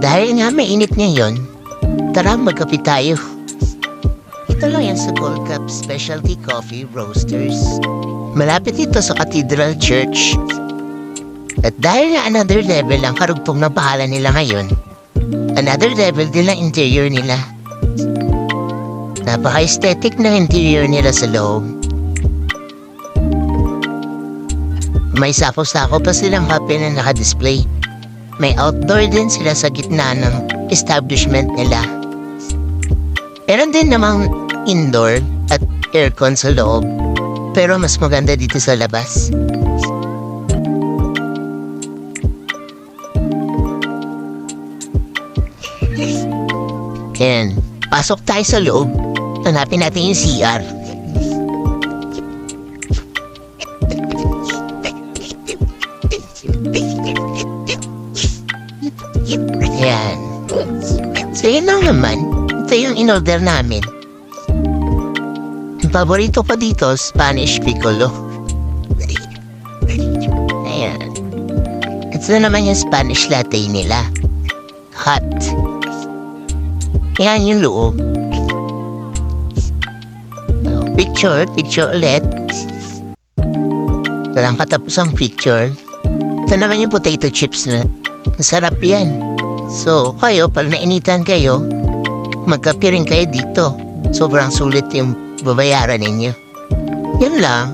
Dahil nga mainit ngayon, tara magkape tayo. Ito lang yan sa Gold Cup Specialty Coffee Roasters. Malapit ito sa Cathedral Church. At dahil nga another level ang karugtong na bahala nila ngayon, another level din ang interior nila. Napaka-aesthetic ng interior nila sa loob. May sako-sako pa silang kape na naka-display. May outdoor din sila sa gitna ng establishment nila. Meron din namang indoor at aircon sa loob. Pero mas maganda dito sa labas. Yan. Pasok tayo sa loob. Hanapin natin yung CR. Yan. So yun lang naman. Ito yung in-order namin. Ang paborito pa dito, Spanish Piccolo. Ayan. Ito na naman yung Spanish latte nila. Hot. Yan yung loob. Picture ulit. Walang katapos ang picture. Ito naman yung potato chips na. Masarap yan. So, kayo, pag nainitan kayo, magkape rin kayo dito. Sobrang sulit yung babayaran ninyo. Yan lang.